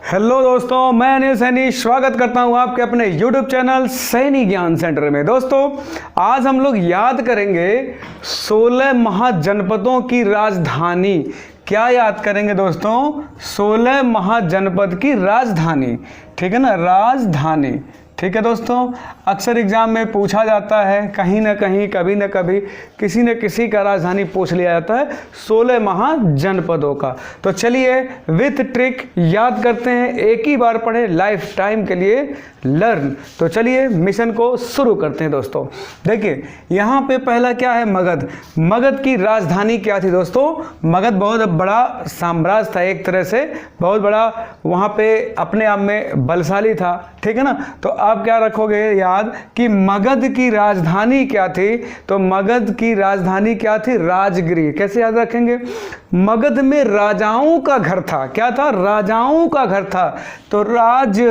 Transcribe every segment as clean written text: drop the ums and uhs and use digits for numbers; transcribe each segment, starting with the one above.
Hello दोस्तों, मैं अनिल सैनी स्वागत करता हूं आपके अपने YouTube चैनल सैनी ज्ञान सेंटर में। दोस्तों, आज हम लोग याद करेंगे 16 महाजनपदों की राजधानी। क्या याद करेंगे दोस्तों? 16 महाजनपद की राजधानी, ठीक है ना, राजधानी। ठीक है दोस्तों, अक्सर एग्जाम में पूछा जाता है, कहीं ना कहीं कभी ना कभी किसी न किसी का राजधानी पूछ लिया जाता है 16 महाजनपदों का। तो चलिए विथ ट्रिक याद करते हैं, एक ही बार पढ़े, लाइफ टाइम के लिए लर्न। तो चलिए मिशन को शुरू करते हैं दोस्तों। देखिए यहाँ पे पहला क्या है, मगध। मगध की राजधानी क्या थी दोस्तों? मगध बहुत बड़ा साम्राज्य था, एक तरह से बहुत बड़ा, वहाँ पे अपने आप में बलशाली था, ठीक है ना। तो आप क्या रखोगे याद कि मगध की राजधानी क्या थी? तो मगध की राजधानी क्या थी? राजगृह। कैसे याद रखेंगे? मगध में राजाओं का घर था। क्या था? राजाओं का घर था। तो राज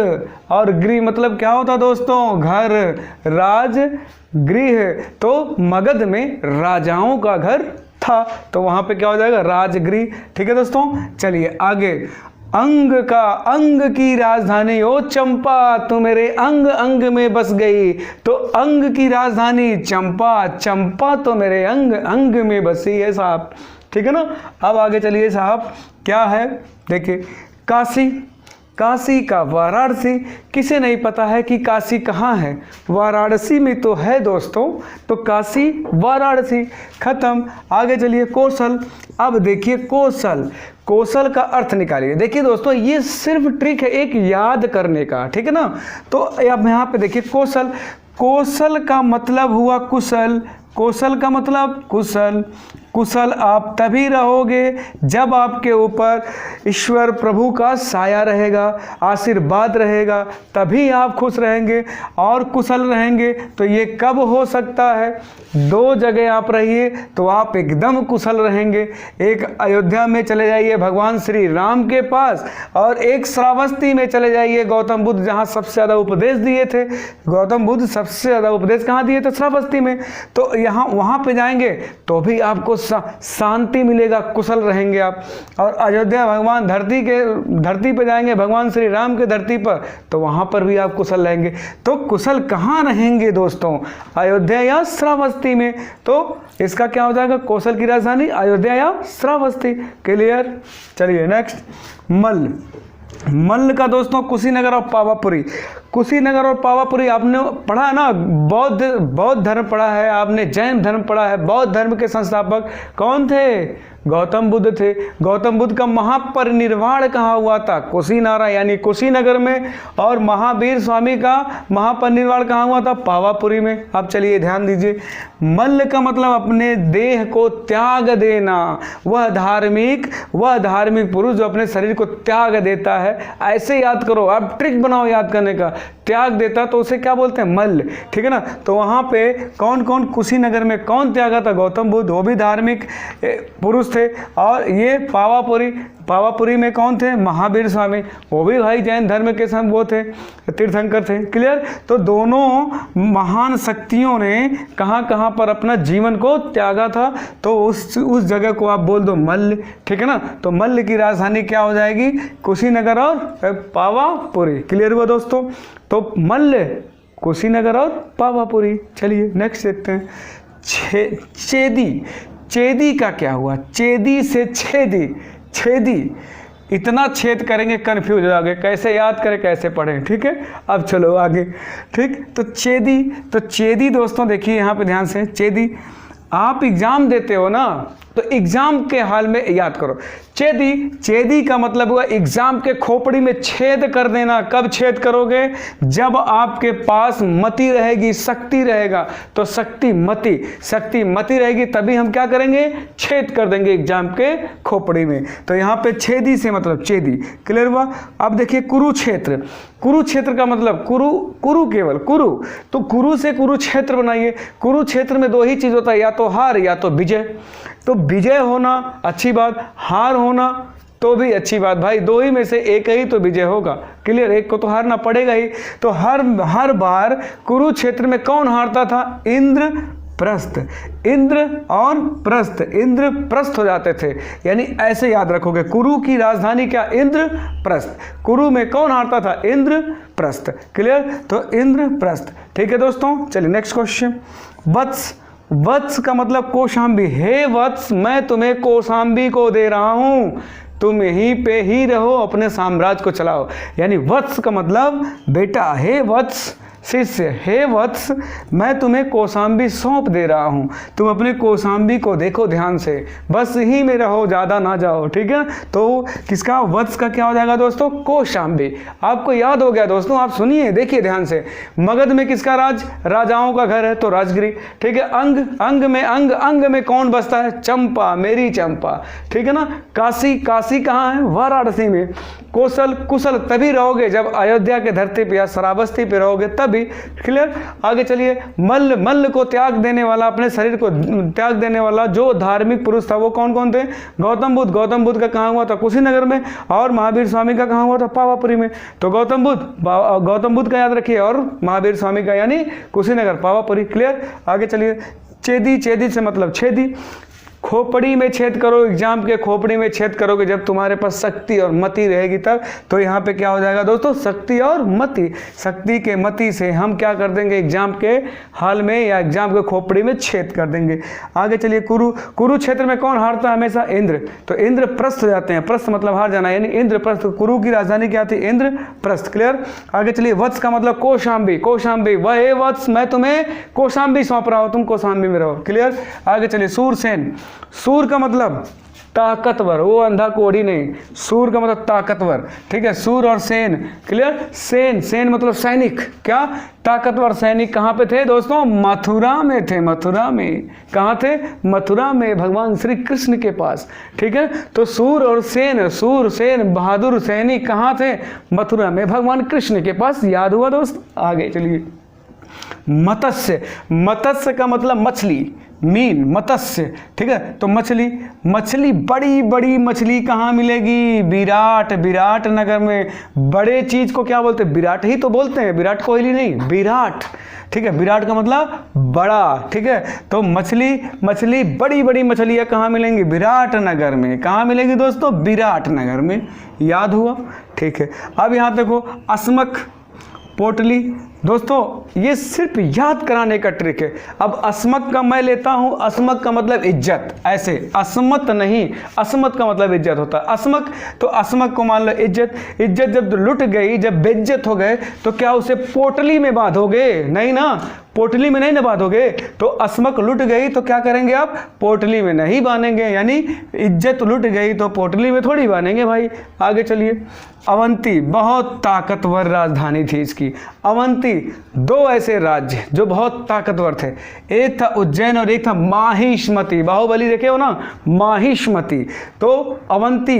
और गृह मतलब क्या होता दोस्तों? घर, राजगृह। तो मगध में राजाओं का घर था, तो वहां पे क्या हो जाएगा? राजगृह। ठीक है दोस्तों, चलिए आगे। अंग की राजधानी ओ चंपा, तू मेरे अंग अंग में बस गई। तो अंग की राजधानी चंपा, चंपा तो मेरे अंग अंग में बसी है साहब, ठीक है ना। अब आगे चलिए साहब, क्या है देखिए, काशी। काशी का वाराणसी, किसे नहीं पता है कि काशी कहाँ है? वाराणसी में तो है दोस्तों। तो काशी वाराणसी, खत्म। आगे चलिए, कौशल। अब देखिए कौशल, कौशल का अर्थ निकालिए। देखिए दोस्तों, ये सिर्फ ट्रिक है एक याद करने का, ठीक है ना। तो अब यहाँ पे देखिए कौशल, कौशल का मतलब हुआ कुशल। कौशल का मतलब कुशल। कुशल आप तभी रहोगे जब आपके ऊपर ईश्वर प्रभु का साया रहेगा, आशीर्वाद रहेगा, तभी आप खुश रहेंगे और कुशल रहेंगे। तो ये कब हो सकता है? दो जगह आप रहिए तो आप एकदम कुशल रहेंगे। एक अयोध्या में चले जाइए भगवान श्री राम के पास, और एक श्रावस्ती में चले जाइए गौतम बुद्ध, जहाँ सबसे ज़्यादा उपदेश दिए थे। गौतम बुद्ध सबसे ज़्यादा उपदेश कहाँ दिए थे? श्रावस्ती में। तो यहाँ वहाँ पे जाएंगे तो भी आपको शांति मिलेगा, कुशल रहेंगे आप। और अयोध्या भगवान धरती पे जाएंगे, भगवान श्री राम के धरती पर, तो वहाँ पर भी आप कुशल रहेंगे। तो कुशल कहाँ रहेंगे दोस्तों? अयोध्या या श्रावस्ती में। तो इसका क्या हो जाएगा? कौशल की राजधानी अयोध्या या श्रावस्ती। क्लियर? चलिए नेक्स्ट, मल्ल। मल्ल का दोस्तों कुशीनगर और पावापुरी। कुशीनगर और पावापुरी आपने पढ़ा है ना, बौद्ध धर्म पढ़ा है आपने, जैन धर्म पढ़ा है। बौद्ध धर्म के संस्थापक कौन थे? गौतम बुद्ध थे। गौतम बुद्ध का महापरिनिर्वाण कहाँ हुआ था? कुशीनारा यानी कुशीनगर में। और महावीर स्वामी का महापरिनिर्वाण कहाँ हुआ था? पावापुरी में। अब चलिए ध्यान दीजिए, मल्ल का मतलब अपने देह को त्याग देना। वह धार्मिक पुरुष जो अपने शरीर को त्याग देता है, ऐसे याद करो, आप ट्रिक बनाओ याद करने का। त्याग देता तो उसे क्या बोलते हैं? मल्ल, ठीक है ना। तो वहाँ पे कौन कौन, कुशीनगर में कौन त्यागा था? गौतम बुद्ध, वो भी धार्मिक पुरुष थे। और ये पावापुरी में कौन थे? महावीर स्वामी, वो भी भाई जैन धर्म के सब वो थे, तीर्थंकर थे। क्लियर? तो दोनों महान शक्तियों ने कहाँ कहाँ पर अपना जीवन को त्यागा था, तो उस जगह को आप बोल दो मल्ल, ठीक है ना। तो मल्ल की राजधानी क्या हो जाएगी? कुशीनगर और पावापुरी। क्लियर हुआ दोस्तों? तो मल्ल, कुशीनगर और पावापुरी। चलिए नेक्स्ट देखते हैं, चेदी। चेदी का क्या हुआ? चेदी से छेदी। छेदी, इतना छेद करेंगे कंफ्यूज हो जाओगे, कैसे याद करें कैसे पढ़ें, ठीक है। अब चलो आगे, ठीक। तो चेदी दोस्तों देखिए यहाँ पे ध्यान से, चेदी आप एग्जाम देते हो ना, तो एग्जाम के हाल में याद करो। चेदी का मतलब हुआ एग्जाम के खोपड़ी में छेद कर देना। कब छेद करोगे? जब आपके पास मति रहेगी, शक्ति रहेगा। तो शक्ति मति रहेगी, तभी हम क्या करेंगे? छेद कर देंगे एग्जाम के खोपड़ी में। तो यहाँ पे छेदी से मतलब चेदी। क्लियर हुआ? अब देखिए कुरुक्षेत्र। कुरुक्षेत्र का मतलब कुरु केवल कुरु, तो कुरु से कुरुक्षेत्र बनाइए। कुरुक्षेत्र में दो ही चीज होता है, या तो हार या तो विजय। तो विजय होना अच्छी बात, हार होना तो भी अच्छी बात। भाई दो ही में से एक ही तो विजय होगा। क्लियर? एक को तो हारना पड़ेगा ही। तो हर बार कुरुक्षेत्र में कौन हारता था? इंद्र प्रस्थ। इंद्र और प्रस्थ, इंद्र प्रस्थ हो जाते थे, यानी ऐसे याद रखोगे। कुरु की राजधानी क्या? इंद्र प्रस्थ। कुरु में कौन हारता था? इंद्र प्रस्थ। क्लियर? तो इंद्र प्रस्थ। ठीक है दोस्तों, चलिए नेक्स्ट क्वेश्चन। वत्स, वत्स का मतलब कौशाम्बी। हे वत्स, मैं तुम्हें कौशाम्बी को दे रहा हूं, तुम यहीं पे ही रहो, अपने साम्राज्य को चलाओ। यानी वत्स का मतलब बेटा। हे वत्स शिष्य, हे वत्स, मैं तुम्हें कौशाम्बी सौंप दे रहा हूँ, तुम अपने कौशाम्बी को देखो ध्यान से, बस यहीं में रहो, ज़्यादा ना जाओ। ठीक है, तो किसका? वत्स का क्या हो जाएगा दोस्तों? कौशाम्बी। आपको याद हो गया दोस्तों, आप सुनिए, देखिए ध्यान से। मगध में किसका राज? राजाओं का घर है, तो राजगिरी। ठीक है, अंग, अंग में अंग, अंग में कौन बसता है? चंपा, मेरी चंपा। ठीक है ना। काशी, काशी कहाँ है? वाराणसी में। कौशल, कुशल तभी रहोगे जब अयोध्या के धरती पे या श्रावस्ती पे रहोगे, तभी। क्लियर? आगे चलिए। मल्ल, मल्ल को त्याग देने वाला, अपने शरीर को त्याग देने वाला जो धार्मिक पुरुष था वो कौन कौन थे? गौतम बुद्ध। गौतम बुद्ध का कहाँ हुआ था? कुशीनगर में। और महावीर स्वामी का कहाँ हुआ था? पावापुरी में। तो गौतम बुद्ध का याद रखिए, और महावीर स्वामी का यानी कुशीनगर, पावापुरी। क्लियर? आगे चलिए। चेदी, चेदी से मतलब छेदी। खोपड़ी में छेद करो, एग्जाम के खोपड़ी में छेद करोगे जब तुम्हारे पास शक्ति और मति रहेगी तब। तो यहाँ पे क्या हो जाएगा दोस्तों? शक्ति और मति। शक्ति के मति से हम क्या कर देंगे? एग्जाम के हाल में या एग्जाम के खोपड़ी में छेद कर देंगे। आगे चलिए। कुरुक्षेत्र में कौन हारता है हमेशा? इंद्र। तो इंद्र प्रस्थ हो जाते हैं, प्रस्थ मतलब हार जाना, यानी इंद्र प्रस्थ। कुरु की राजधानी क्या थी? इंद्र प्रस्थ। क्लियर? आगे चलिए। वत्स का मतलब कौशाम्बी, कौशाम्बी। वह वत्स, मैं तुम्हें कौशाम्बी सौंप रहा हूँ, तुम कौशाम्बी में रहो। क्लियर? आगे चलिए। सूरसेन, सूर का मतलब ताकतवर, वो अंधा कोढ़ी नहीं, सूर का मतलब ताकतवर। ठीक है, सूर और सेन। क्लियर? सेन, सेन मतलब सैनिक। क्या? ताकतवर सैनिक। कहाँ पे थे दोस्तों? मथुरा में थे, मथुरा में। कहाँ थे? मथुरा में, भगवान श्री कृष्ण के पास। ठीक है, तो सूर और सेन, सूर सेन बहादुर सैनिक कहाँ थे? मथुरा में, भगवान कृष्ण के पास। याद हुआ दोस्त? आगे चलिए। मत्स्य, मत्स्य का मतलब मछली, मीन, मत्स्य। ठीक है, तो मछली, मछली बड़ी बड़ी मछली कहाँ मिलेगी? विराट, विराट नगर में। बड़े चीज को क्या बोलते हैं? विराट ही तो बोलते हैं, विराट कोहली नहीं, विराट। ठीक है, विराट का मतलब बड़ा। ठीक है, तो मछली, मछली बड़ी बड़ी मछलियाँ कहाँ मिलेंगी? विराट नगर में। कहाँ मिलेगी दोस्तों? विराट नगर में। याद हुआ? ठीक है, अब यहाँ देखो। अस्मक, पोटली। दोस्तों ये सिर्फ याद कराने का ट्रिक है। अब अस्मक का मैं लेता हूं, अस्मक का मतलब इज्जत, ऐसे अस्मत नहीं, अस्मत का मतलब इज्जत होता है। अस्मक, तो अस्मक को मान लो इज्जत। इज्जत जब लुट गई, जब बेइज्जत हो गए, तो क्या उसे पोटली में बांधोगे? नहीं ना, पोटली में नहीं ना बांधोगे। तो अस्मक लुट गई तो क्या करेंगे आप? पोटली में नहीं बांधेंगे, यानी इज्जत लुट गई तो पोटली में थोड़ी बांधेंगे भाई। आगे चलिए। अवंती, बहुत ताकतवर राजधानी थी इसकी, अवंती। दो ऐसे राज्य जो बहुत ताकतवर थे, एक था उज्जैन और एक था माहिष्मति। बाहुबली देखे हो ना, माहिष्मति। तो अवंती,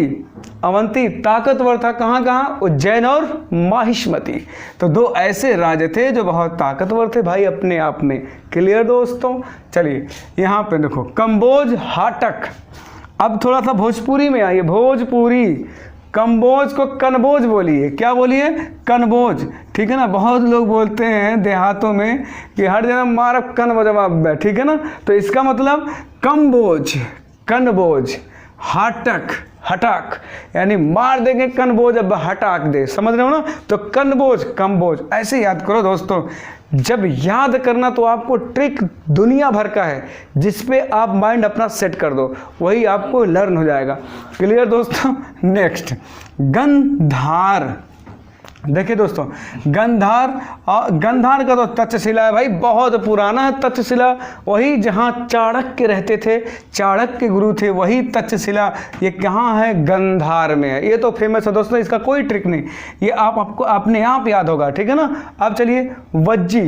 अवंती ताकतवर था, कहाँ कहाँ? उज्जैन और माहिष्मति। तो दो ऐसे राज्य थे जो बहुत ताकतवर थे भाई अपने आप में। क्लियर दोस्तों? चलिए यहाँ पे देखो। कंबोज, हाटक। अब थोड़ा सा भोजपुरी में आइए, भोजपुरी। कंबोज को कनबोज बोलिए। क्या बोलिए? कनबोज। ठीक है ना, बहुत लोग बोलते हैं देहातों में कि हर जगह मारा कन जवाब। ठीक है ना, तो इसका मतलब कंबोज, कनबोज, हाटक, हटाक, यानी मार देंगे कनबोज, अब हटाक दे। समझ रहे हो ना? तो कनबोज, कंबोज, ऐसे याद करो दोस्तों। जब याद करना तो आपको ट्रिक दुनिया भर का है, जिसपे आप माइंड अपना सेट कर दो, वही आपको लर्न हो जाएगा। क्लियर दोस्तों? नेक्स्ट, गंधार। देखिए दोस्तों, गंधार, गंधार का तो तक्षशिला है भाई, बहुत पुराना है तक्षशिला। वही जहाँ चाणक्य रहते थे, चाणक्य गुरु थे, वही तक्षशिला। ये कहाँ है? गंधार में है। ये तो फेमस है दोस्तों, इसका कोई ट्रिक नहीं, ये आपको अपने आप याद होगा। ठीक है ना? अब चलिए। वज्जी,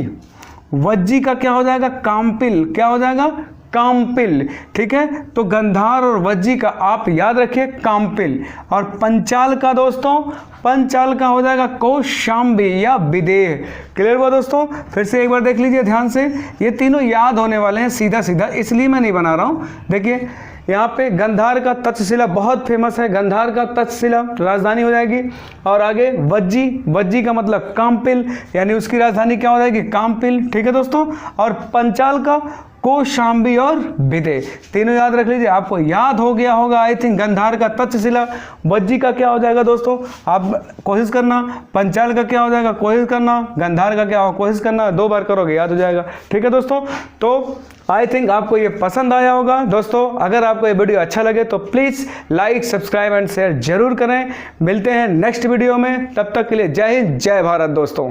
वज्जी का क्या हो जाएगा? काम्पिल। क्या हो जाएगा? काम्पिल। ठीक है, तो गंधार और वज्जी का आप याद रखिए, काम्पिल। और पंचाल का दोस्तों, पंचाल का हो जाएगा कौशाम्बी या विदेह। क्लियर हुआ दोस्तों? फिर से एक बार देख लीजिए ध्यान से, ये तीनों याद होने वाले हैं सीधा सीधा, इसलिए मैं नहीं बना रहा हूँ। देखिए यहाँ पे गंधार का तक्षशिला बहुत फेमस है, गंधार का तक्षशिला राजधानी हो जाएगी। और आगे वज्जी, वज्जी का मतलब काम्पिल, यानी उसकी राजधानी क्या हो जाएगी? काम्पिल। ठीक है दोस्तों? और पंचाल का कौशाम्बी और विदे, तीनों याद रख लीजिए। आपको याद हो गया होगा आई थिंक। गंधार का तक्षशिला, वज्जी का क्या हो जाएगा दोस्तों, आप कोशिश करना। पंचाल का क्या हो जाएगा, कोशिश करना। गंधार का क्या हो, कोशिश करना, 2 बार करोगे याद हो जाएगा। ठीक है दोस्तों, तो आई थिंक आपको ये पसंद आया होगा दोस्तों। अगर आपको ये वीडियो अच्छा लगे तो please like, subscribe and share जरूर करें। मिलते हैं नेक्स्ट वीडियो में, तब तक के लिए जय हिंद, जय भारत दोस्तों।